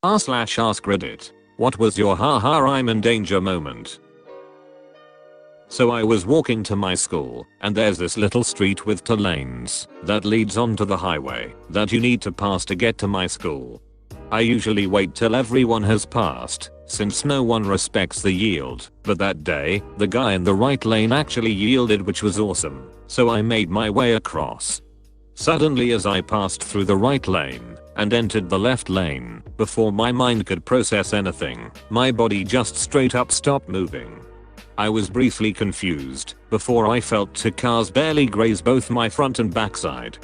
r/AskReddit. What was your haha I'm in danger moment? So I was walking to my school, and there's this little street with 2 lanes that leads onto the highway that you need to pass to get to my school. I usually wait till everyone has passed, since no one respects the yield, but that day, the guy in the right lane actually yielded, which was awesome, so I made my way across. Suddenly, as I passed through the right lane and entered the left lane, before my mind could process anything, my body just straight up stopped moving. I was briefly confused before I felt 2 cars barely graze both my front and backside.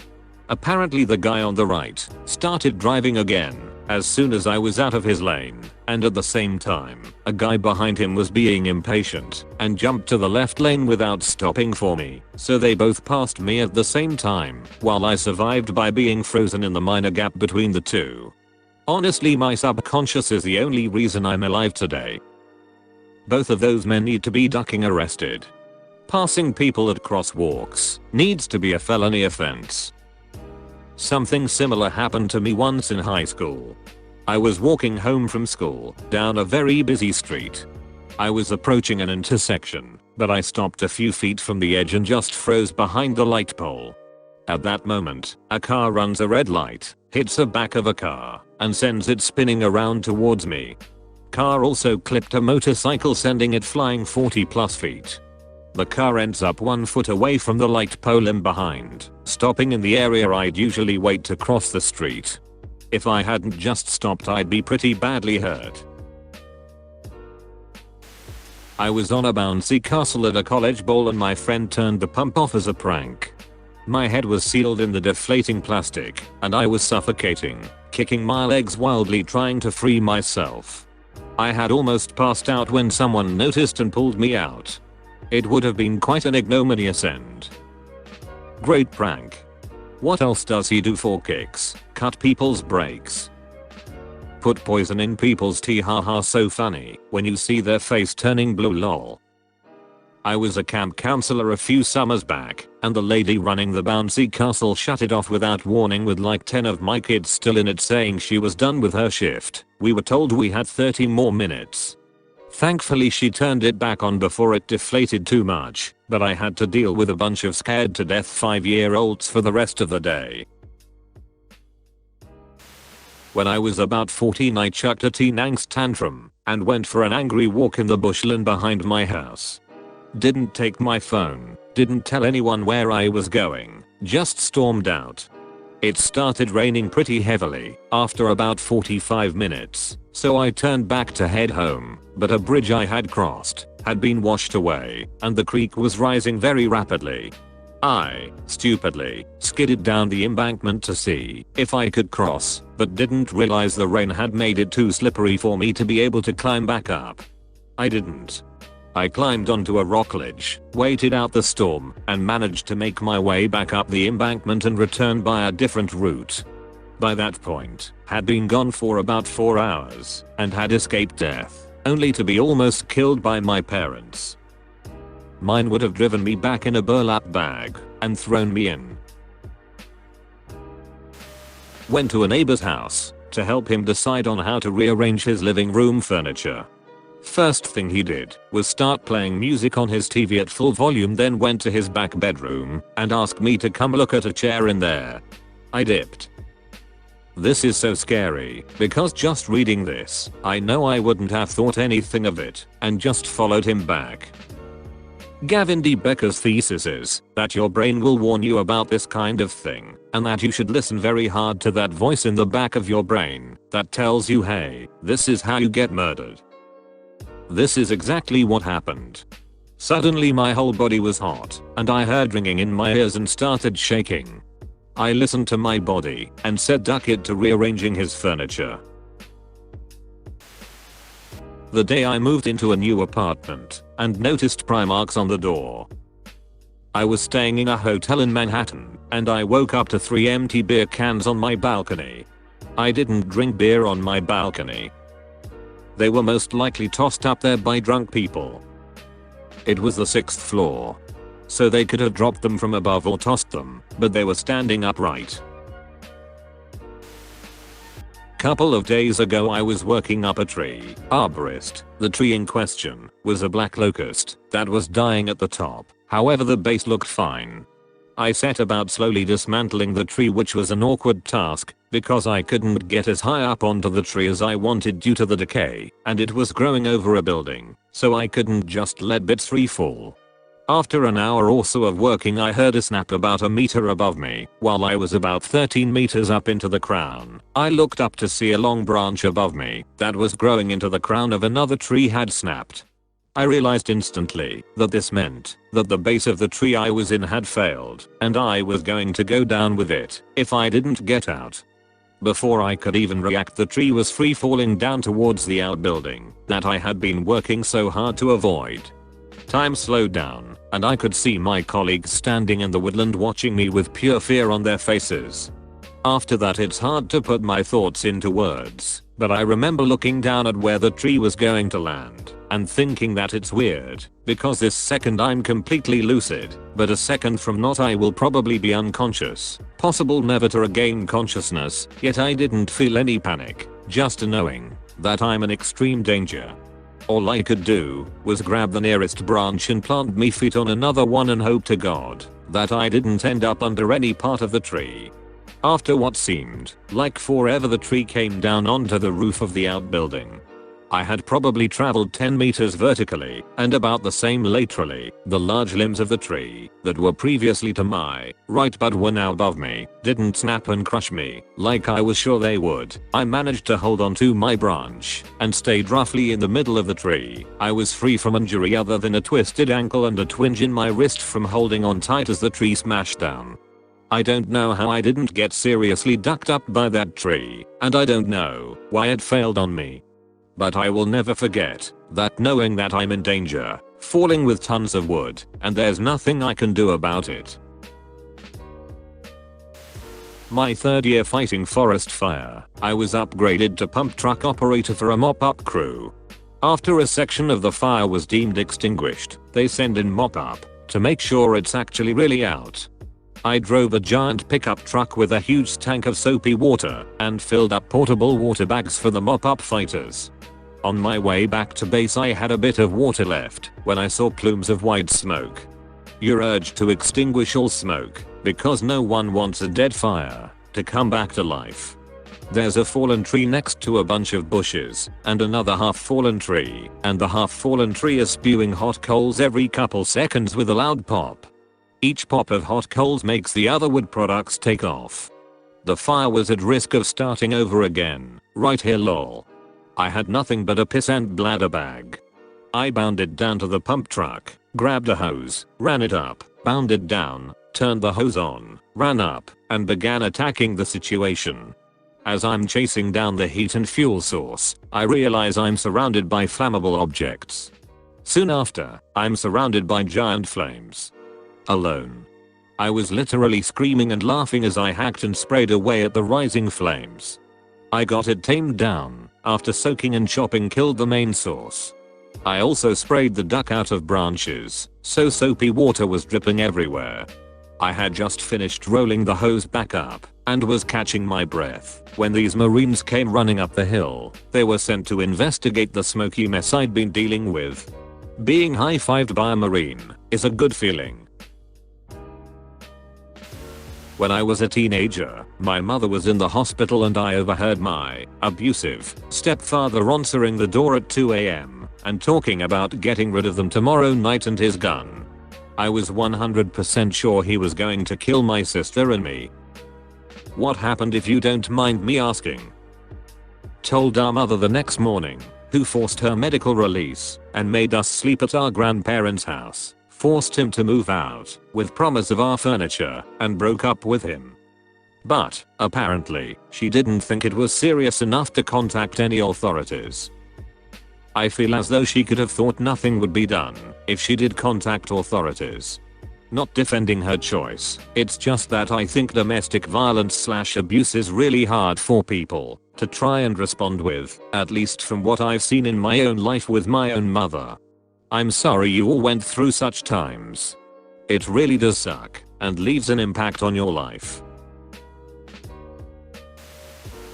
Apparently the guy on the right started driving again as soon as I was out of his lane, and at the same time, a guy behind him was being impatient and jumped to the left lane without stopping for me, so they both passed me at the same time, while I survived by being frozen in the minor gap between the 2. Honestly, my subconscious is the only reason I'm alive today. Both of those men need to be ducking arrested. Passing people at crosswalks needs to be a felony offense. Something similar happened to me once in high school. I was walking home from school down a very busy street. I was approaching an intersection, but I stopped a few feet from the edge and just froze behind the light pole. At that moment, a car runs a red light, hits the back of a car, and sends it spinning around towards me. Car also clipped a motorcycle, sending it flying 40+ feet. The car ends up 1 foot away from the light pole in behind, stopping in the area I'd usually wait to cross the street. If I hadn't just stopped, I'd be pretty badly hurt. I was on a bouncy castle at a college ball and my friend turned the pump off as a prank. My head was sealed in the deflating plastic, and I was suffocating, kicking my legs wildly trying to free myself. I had almost passed out when someone noticed and pulled me out. It would have been quite an ignominious end. Great prank. What else does he do for kicks? Cut people's brakes. Put poison in people's tea, haha, so funny when you see their face turning blue, lol. I was a camp counselor a few summers back, and the lady running the bouncy castle shut it off without warning with like 10 of my kids still in it, saying she was done with her shift. We were told we had 30 more minutes. Thankfully she turned it back on before it deflated too much, but I had to deal with a bunch of scared to death 5-year-olds for the rest of the day. When I was about 14, I chucked a teen angst tantrum and went for an angry walk in the bushland behind my house. Didn't take my phone, didn't tell anyone where I was going, just stormed out. It started raining pretty heavily after about 45 minutes, so I turned back to head home, but a bridge I had crossed had been washed away, and the creek was rising very rapidly. I, stupidly, skidded down the embankment to see if I could cross, but didn't realize the rain had made it too slippery for me to be able to climb back up. I didn't. I climbed onto a rock ledge, waited out the storm, and managed to make my way back up the embankment and return by a different route. By that point, had been gone for about 4 hours, and had escaped death, only to be almost killed by my parents. Mine would have driven me back in a burlap bag and thrown me in. Went to a neighbor's house to help him decide on how to rearrange his living room furniture. First thing he did was start playing music on his TV at full volume, then went to his back bedroom and asked me to come look at a chair in there. I dipped. This is so scary, because just reading this, I know I wouldn't have thought anything of it, and just followed him back. Gavin D. Becker's thesis is that your brain will warn you about this kind of thing, and that you should listen very hard to that voice in the back of your brain that tells you, hey, this is how you get murdered. This is exactly what happened. Suddenly my whole body was hot, and I heard ringing in my ears and started shaking. I listened to my body and said duck it to rearranging his furniture. The day I moved into a new apartment and noticed pry marks on the door. I was staying in a hotel in Manhattan, and I woke up to 3 empty beer cans on my balcony. I didn't drink beer on my balcony. They were most likely tossed up there by drunk people. It was the 6th floor, so they could have dropped them from above or tossed them, but they were standing upright. Couple of days ago I was working up a tree. Arborist. The tree in question was a black locust that was dying at the top. However, the base looked fine. I set about slowly dismantling the tree, which was an awkward task because I couldn't get as high up onto the tree as I wanted due to the decay, and it was growing over a building, so I couldn't just let bits free fall. After an hour or so of working, I heard a snap about a meter above me while I was about 13 meters up into the crown. I looked up to see a long branch above me that was growing into the crown of another tree had snapped. I realized instantly that this meant that the base of the tree I was in had failed and I was going to go down with it if I didn't get out. Before I could even react, the tree was free falling down towards the outbuilding that I had been working so hard to avoid. Time slowed down, and I could see my colleagues standing in the woodland watching me with pure fear on their faces. After that, it's hard to put my thoughts into words, but I remember looking down at where the tree was going to land and thinking that it's weird because this second I'm completely lucid, but a second from not I will probably be unconscious, possible never to regain consciousness, yet I didn't feel any panic, just knowing that I'm in extreme danger. All I could do was grab the nearest branch and plant me feet on another one and hope to God that I didn't end up under any part of the tree. After what seemed like forever, the tree came down onto the roof of the outbuilding. I had probably traveled 10 meters vertically and about the same laterally. The large limbs of the tree that were previously to my right but were now above me didn't snap and crush me like I was sure they would. I managed to hold on to my branch and stayed roughly in the middle of the tree. I was free from injury other than a twisted ankle and a twinge in my wrist from holding on tight as the tree smashed down. I don't know how I didn't get seriously ducked up by that tree, and I don't know why it failed on me. But I will never forget that, knowing that I'm in danger, falling with tons of wood, and there's nothing I can do about it. My third year fighting forest fire, I was upgraded to pump truck operator for a mop-up crew. After a section of the fire was deemed extinguished, they send in mop-up to make sure it's actually really out. I drove a giant pickup truck with a huge tank of soapy water and filled up portable water bags for the mop-up fighters. On my way back to base, I had a bit of water left when I saw plumes of white smoke. You're urged to extinguish all smoke because no one wants a dead fire to come back to life. There's a fallen tree next to a bunch of bushes and another half-fallen tree, and the half-fallen tree is spewing hot coals every couple seconds with a loud pop. Each pop of hot coals makes the other wood products take off. The fire was at risk of starting over again, right here lol. I had nothing but a piss and bladder bag. I bounded down to the pump truck, grabbed a hose, ran it up, bounded down, turned the hose on, ran up, and began attacking the situation. As I'm chasing down the heat and fuel source, I realize I'm surrounded by flammable objects. Soon after, I'm surrounded by giant flames. Alone. I was literally screaming and laughing as I hacked and sprayed away at the rising flames. I got it tamed down after soaking and chopping killed the main source. I also sprayed the duck out of branches, so soapy water was dripping everywhere. I had just finished rolling the hose back up and was catching my breath when these Marines came running up the hill. They were sent to investigate the smoky mess I'd been dealing with. Being high-fived by a Marine is a good feeling. When I was a teenager, my mother was in the hospital and I overheard my abusive stepfather answering the door at 2 AM and talking about getting rid of them tomorrow night and his gun. I was 100% sure he was going to kill my sister and me. What happened, if you don't mind me asking? Told our mother the next morning, who forced her medical release and made us sleep at our grandparents' house. Forced him to move out with promise of our furniture and broke up with him. But apparently she didn't think it was serious enough to contact any authorities. I feel as though she could have thought nothing would be done if she did contact authorities. Not defending her choice, it's just that I think domestic violence/abuse is really hard for people to try and respond with, at least from what I've seen in my own life with my own mother. I'm sorry you all went through such times. It really does suck and leaves an impact on your life.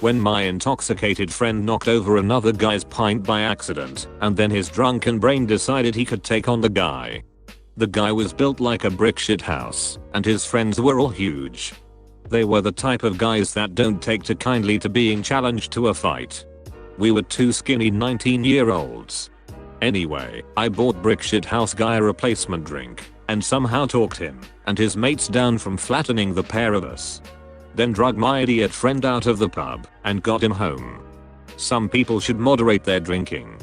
when my intoxicated friend knocked over another guy's pint by accident, and then his drunken brain decided he could take on the guy. The guy was built like a brick shit house, and his friends were all huge. They were the type of guys that don't take too kindly to being challenged to a fight. We were two skinny 19-year-olds. Anyway, I bought brick shit house guy a replacement drink, and somehow talked him and his mates down from flattening the pair of us. Then drug my idiot friend out of the pub and got him home. Some people should moderate their drinking.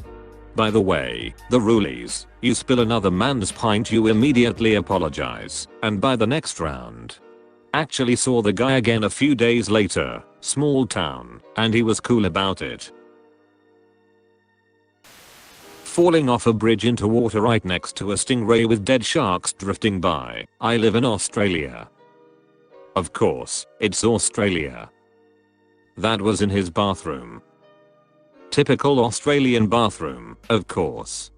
By the way, the rule is, you spill another man's pint you immediately apologize, and by the next round. Actually saw the guy again a few days later, small town, and he was cool about it. Falling off a bridge into water right next to a stingray with dead sharks drifting by. I live in Australia. Of course, it's Australia. That was in his bathroom. Typical Australian bathroom, of course.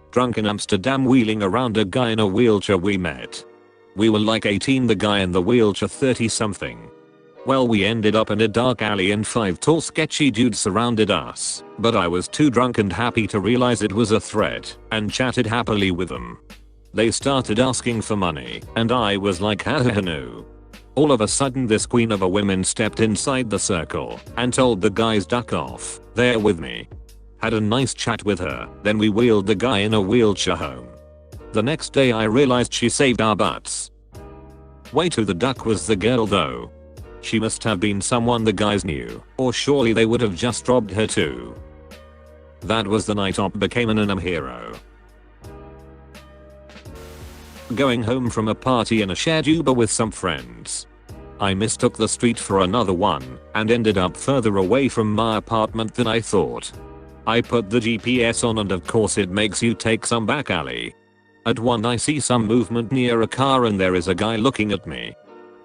Drunk in Amsterdam wheeling around a guy in a wheelchair we met. We were like 18, the guy in the wheelchair 30 something. Well, we ended up in a dark alley and 5 tall sketchy dudes surrounded us, but I was too drunk and happy to realize it was a threat, and chatted happily with them. They started asking for money, and I was like haha no. All of a sudden this queen of a woman stepped inside the circle and told the guys duck off, they're with me. Had a nice chat with her, then we wheeled the guy in a wheelchair home. The next day I realized she saved our butts. Way to the duck was the girl though. She must have been someone the guys knew, or surely they would have just robbed her too. That was the night Op became an anime hero. Going home from a party in a shared Uber with some friends. I mistook the street for another one, and ended up further away from my apartment than I thought. I put the GPS on and of course it makes you take some back alley. At one I see some movement near a car and there is a guy looking at me.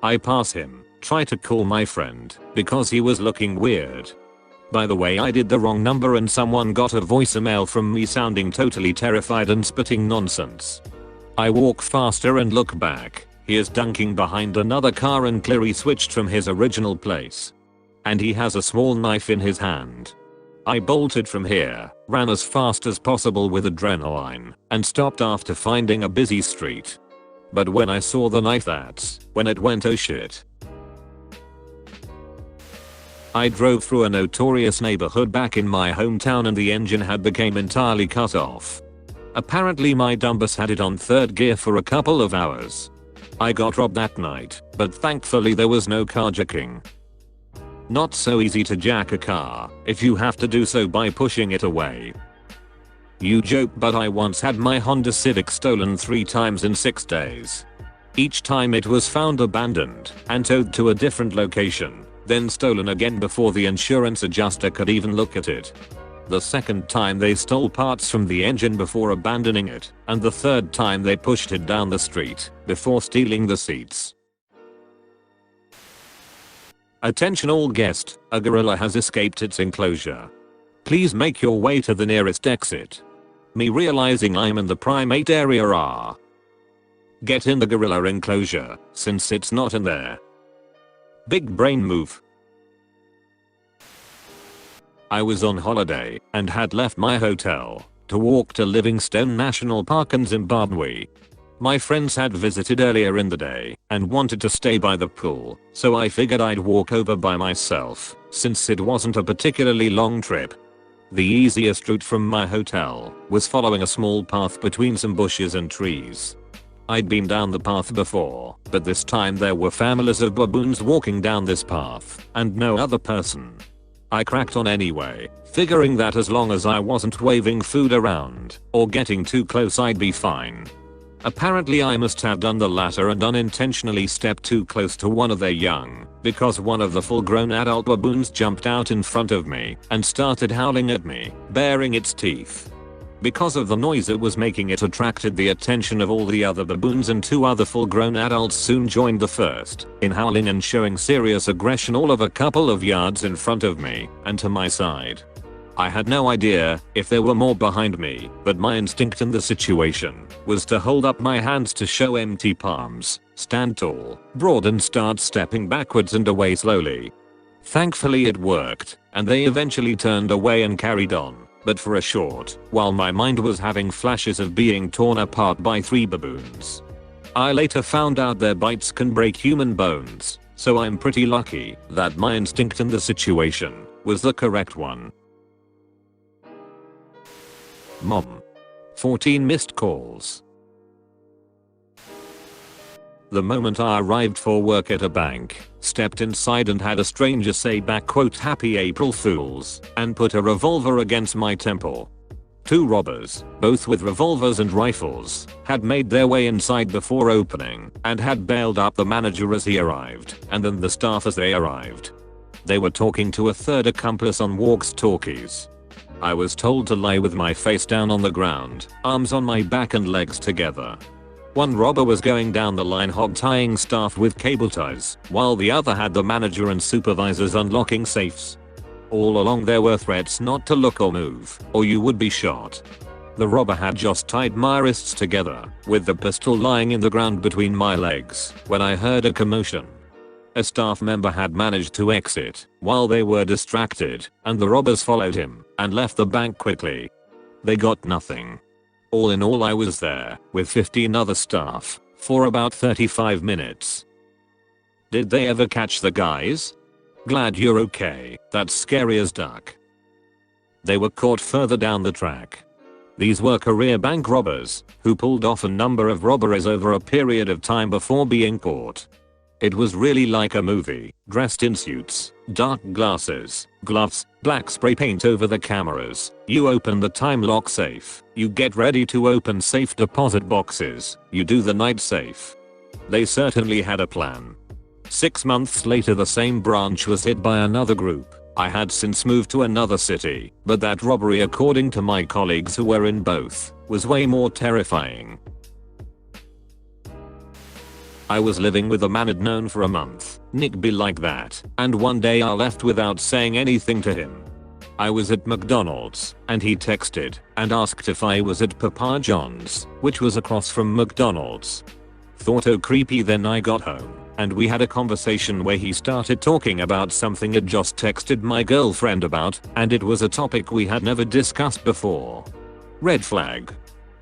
I pass him, try to call my friend, because he was looking weird. By the way, I did the wrong number and someone got a voicemail from me sounding totally terrified and spitting nonsense. I walk faster and look back, he is dunking behind another car and clearly switched from his original place. And he has a small knife in his hand. I bolted from here, ran as fast as possible with adrenaline, and stopped after finding a busy street. But when I saw the knife, that's when it went oh shit. I drove through a notorious neighborhood back in my hometown and the engine had become entirely cut off. Apparently my dumbass had it on third gear for a couple of hours. I got robbed that night, but thankfully there was no carjacking. Not so easy to jack a car if you have to do so by pushing it away. You joke, but I once had my Honda Civic stolen 3 times in 6 days. Each time it was found abandoned and towed to a different location, then stolen again before the insurance adjuster could even look at it. The second time they stole parts from the engine before abandoning it, and the third time they pushed it down the street before stealing the seats. Attention all guests, a gorilla has escaped its enclosure. Please make your way to the nearest exit. Me realizing I'm in the primate area. Get in the gorilla enclosure, since it's not in there. Big brain move. I was on holiday and had left my hotel to walk to Livingstone National Park in Zimbabwe. My friends had visited earlier in the day and wanted to stay by the pool, so I figured I'd walk over by myself since it wasn't a particularly long trip. The easiest route from my hotel was following a small path between some bushes and trees. I'd been down the path before, but this time there were families of baboons walking down this path and no other person. I cracked on anyway, figuring that as long as I wasn't waving food around or getting too close I'd be fine. Apparently I must have done the latter and unintentionally stepped too close to one of their young, because one of the full-grown adult baboons jumped out in front of me and started howling at me, baring its teeth. Because of the noise it was making, it attracted the attention of all the other baboons, and 2 other full-grown adults soon joined the first in howling and showing serious aggression all of a couple of yards in front of me and to my side. I had no idea if there were more behind me, but my instinct in the situation was to hold up my hands to show empty palms, stand tall, broad and start stepping backwards and away slowly. Thankfully it worked, and they eventually turned away and carried on, but for a short while my mind was having flashes of being torn apart by 3 baboons. I later found out their bites can break human bones, so I'm pretty lucky that my instinct in the situation was the correct one. Mom. 14 missed calls. The moment I arrived for work at a bank, stepped inside and had a stranger say "Happy April Fools" and put a revolver against my temple. 2 robbers, both with revolvers and rifles, had made their way inside before opening and had bailed up the manager as he arrived and then the staff as they arrived. They were talking to a third accomplice on walkie-talkies. I was told to lie with my face down on the ground, arms on my back and legs together. One robber was going down the line hog-tying staff with cable ties, while the other had the manager and supervisors unlocking safes. All along there were threats not to look or move, or you would be shot. The robber had just tied my wrists together, with the pistol lying in the ground between my legs, when I heard a commotion. A staff member had managed to exit while they were distracted, and the robbers followed him and left the bank quickly. They got nothing. All in all, I was there with 15 other staff for about 35 minutes. Did they ever catch the guys? Glad you're okay, that's scary as duck. They were caught further down the track. These were career bank robbers who pulled off a number of robberies over a period of time before being caught. It was really like a movie, dressed in suits, dark glasses, gloves, black spray paint over the cameras. You open the time lock safe, you get ready to open safe deposit boxes, you do the night safe. They certainly had a plan. 6 months later the same branch was hit by another group. I had since moved to another city, but that robbery, according to my colleagues who were in both, was way more terrifying. I was living with a man I'd known for a month, Nick be like that, and one day I left without saying anything to him. I was at McDonald's, and he texted and asked if I was at Papa John's, which was across from McDonald's. Thought oh creepy, then I got home, and we had a conversation where he started talking about something I'd just texted my girlfriend about, and it was a topic we had never discussed before. Red flag.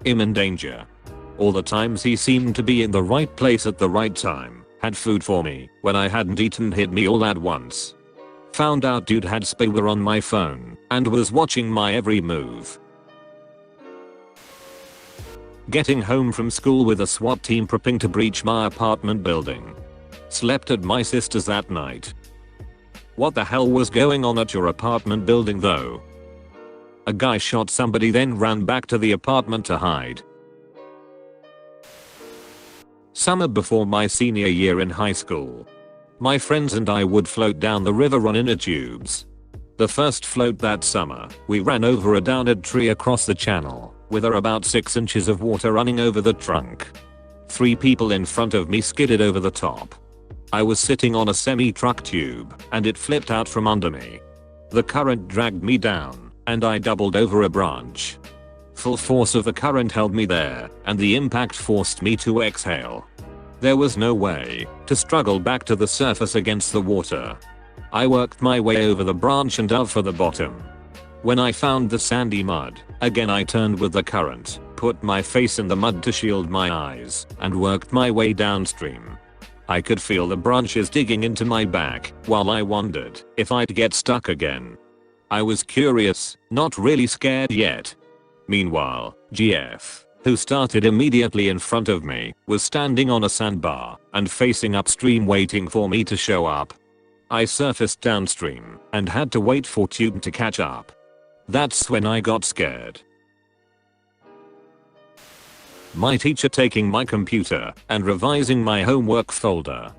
I'm in danger. All the times he seemed to be in the right place at the right time, had food for me when I hadn't eaten, hit me all at once. Found out dude had spyware on my phone and was watching my every move. Getting home from school with a SWAT team prepping to breach my apartment building. Slept at my sister's that night. What the hell was going on at your apartment building though? A guy shot somebody then ran back to the apartment to hide. Summer before my senior year in high school. My friends and I would float down the river on inner tubes. The first float that summer, we ran over a downed tree across the channel, with about 6 inches of water running over the trunk. 3 people in front of me skidded over the top. I was sitting on a semi-truck tube, and it flipped out from under me. The current dragged me down, and I doubled over a branch. Full force of the current held me there, and the impact forced me to exhale. There was no way to struggle back to the surface against the water. I worked my way over the branch and dove for the bottom. When I found the sandy mud, again I turned with the current, put my face in the mud to shield my eyes, and worked my way downstream. I could feel the branches digging into my back while I wondered if I'd get stuck again. I was curious, not really scared yet. Meanwhile, GF, who started immediately in front of me, was standing on a sandbar and facing upstream waiting for me to show up. I surfaced downstream and had to wait for Tube to catch up. That's when I got scared. My teacher taking my computer and revising my homework folder.